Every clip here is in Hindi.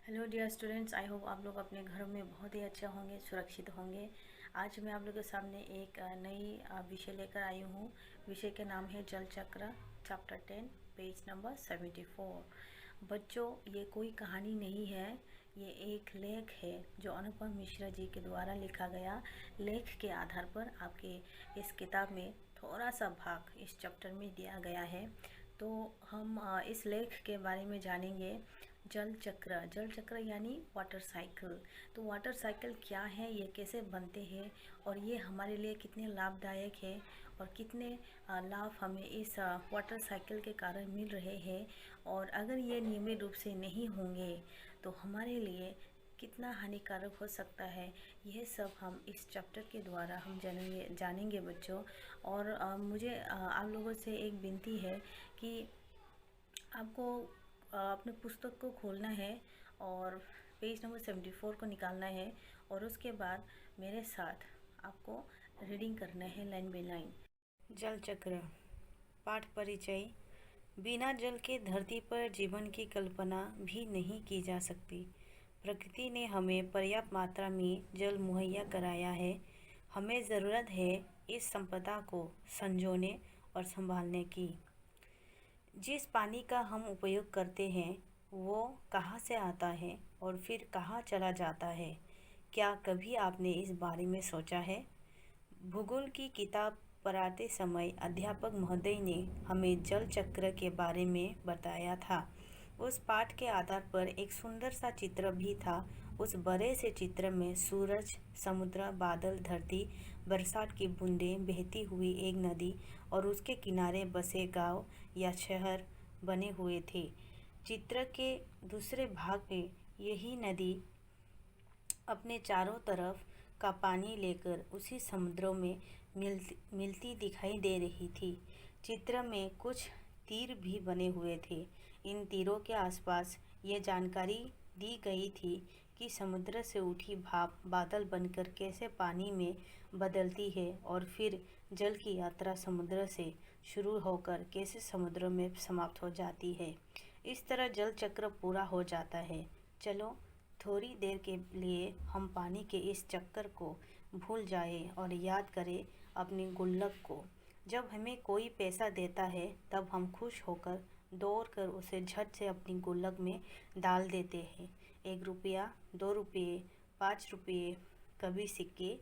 Hello dear students, I hope आप लोग अपने घरों में बहुत ही अच्छे होंगे, सुरक्षित होंगे। आज मैं आप लोगों के सामने एक नई विषय लेकर आई हूँ। विषय के नाम है जल चक्र, चैप्टर 10, पेज नंबर 74। बच्चों, ये कोई कहानी नहीं है, ये एक लेख है जो अनुपम मिश्रा जी के द्वारा लिखा गया। लेख के आधार पर आपके इस किताब में थोड़ा सा भाग इस चैप्टर में दिया गया है। तो हम इस लेख के बारे में जानेंगे। जल चक्र यानी वाटर साइकिल। तो वाटर साइकिल क्या है, ये कैसे बनते हैं और ये हमारे लिए कितने लाभदायक है और कितने लाभ हमें इस वाटर साइकिल के कारण मिल रहे हैं, और अगर ये नियमित रूप से नहीं होंगे तो हमारे लिए कितना हानिकारक हो सकता है, यह सब हम इस चैप्टर के द्वारा हम जानेंगे बच्चों। और मुझे आप लोगों से एक विनती है कि आपको अपने पुस्तक को खोलना है और पेज नंबर 74 को निकालना है, और उसके बाद मेरे साथ आपको रीडिंग करना है लाइन बाय लाइन। जल चक्र पाठ परिचय। बिना जल के धरती पर जीवन की कल्पना भी नहीं की जा सकती। प्रकृति ने हमें पर्याप्त मात्रा में जल मुहैया कराया है। हमें ज़रूरत है इस संपदा को संजोने और संभालने की। जिस पानी का हम उपयोग करते हैं वो कहाँ से आता है और फिर कहाँ चला जाता है, क्या कभी आपने इस बारे में सोचा है? भूगोल की किताब पढ़ाते समय अध्यापक महोदय ने हमें जल चक्र के बारे में बताया था। उस पाठ के आधार पर एक सुंदर सा चित्र भी था। उस बड़े से चित्र में सूरज, समुद्र, बादल, धरती, बरसात की बूंदें, बहती हुई एक नदी और उसके किनारे बसे गांव या शहर बने हुए थे। चित्र के दूसरे भाग में यही नदी अपने चारों तरफ का पानी लेकर उसी समुद्रों में मिलती दिखाई दे रही थी। चित्र में कुछ तीर भी बने हुए थे। इन तीरों के आसपास ये जानकारी दी गई थी कि समुद्र से उठी भाप बादल बनकर कैसे पानी में बदलती है और फिर जल की यात्रा समुद्र से शुरू होकर कैसे समुद्र में समाप्त हो जाती है। इस तरह जल चक्र पूरा हो जाता है। चलो थोड़ी देर के लिए हम पानी के इस चक्कर को भूल जाएं और याद करें अपनी गुल्लक को। जब हमें कोई पैसा देता है तब हम खुश होकर दौड़कर उसे झट से अपनी गुल्लक में डाल देते हैं। 1 रुपया, 2 रुपये, 5 रुपये, कभी सिक्के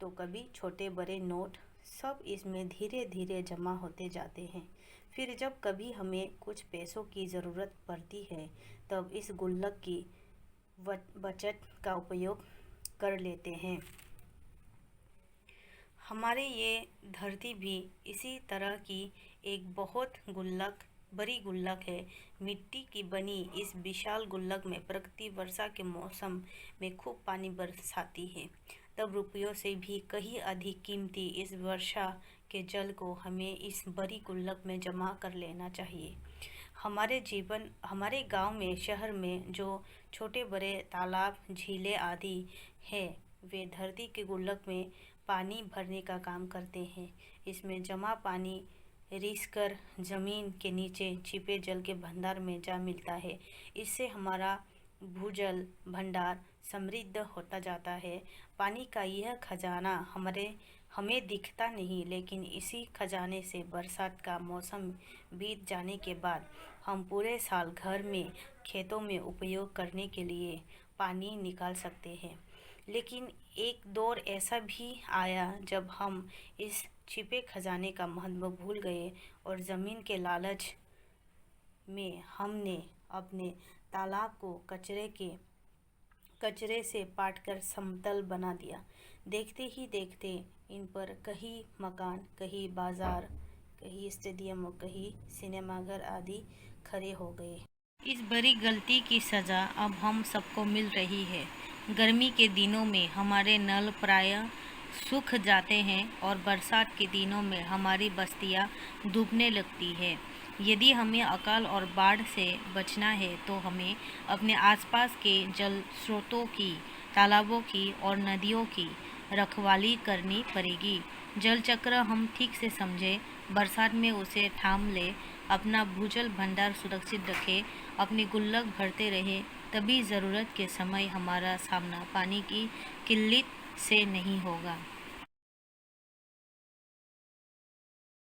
तो कभी छोटे बड़े नोट, सब इसमें धीरे धीरे जमा होते जाते हैं। फिर जब कभी हमें कुछ पैसों की ज़रूरत पड़ती है तब इस गुल्लक की बचत का उपयोग कर लेते हैं। हमारे ये धरती भी इसी तरह की एक बहुत बड़ी गुल्लक है। मिट्टी की बनी इस विशाल गुल्लक में प्रकृति वर्षा के मौसम में खूब पानी बरसाती है। तब रुपयों से भी कहीं अधिक कीमती इस वर्षा के जल को हमें इस बड़ी गुल्लक में जमा कर लेना चाहिए। हमारे गांव में, शहर में जो छोटे बड़े तालाब, झीलें आदि है, वे धरती के गुल्लक में पानी भरने का काम करते हैं। इसमें जमा पानी रिसकर जमीन के नीचे छिपे जल के भंडार में जा मिलता है। इससे हमारा भूजल भंडार समृद्ध होता जाता है। पानी का यह खजाना हमें दिखता नहीं, लेकिन इसी खजाने से बरसात का मौसम बीत जाने के बाद हम पूरे साल घर में, खेतों में उपयोग करने के लिए पानी निकाल सकते हैं। लेकिन एक दौर ऐसा भी आया जब हम इस छिपे खजाने का महत्व भूल गए और ज़मीन के लालच में हमने अपने तालाब को कचरे से पाटकर समतल बना दिया। देखते ही देखते इन पर कहीं मकान, कहीं बाजार, कहीं स्टेडियम और कहीं सिनेमाघर आदि खड़े हो गए। इस बड़ी गलती की सज़ा अब हम सबको मिल रही है। गर्मी के दिनों में हमारे नल प्रायः सूख जाते हैं और बरसात के दिनों में हमारी बस्तियां डूबने लगती है। यदि हमें अकाल और बाढ़ से बचना है तो हमें अपने आसपास के जल स्रोतों की, तालाबों की और नदियों की रखवाली करनी पड़ेगी। जल चक्र हम ठीक से समझें, बरसात में उसे थाम ले अपना भूजल भंडार सुरक्षित रखें, अपनी गुल्लक भरते रहें, तभी ज़रूरत के समय हमारा सामना पानी की किल्लत से नहीं होगा।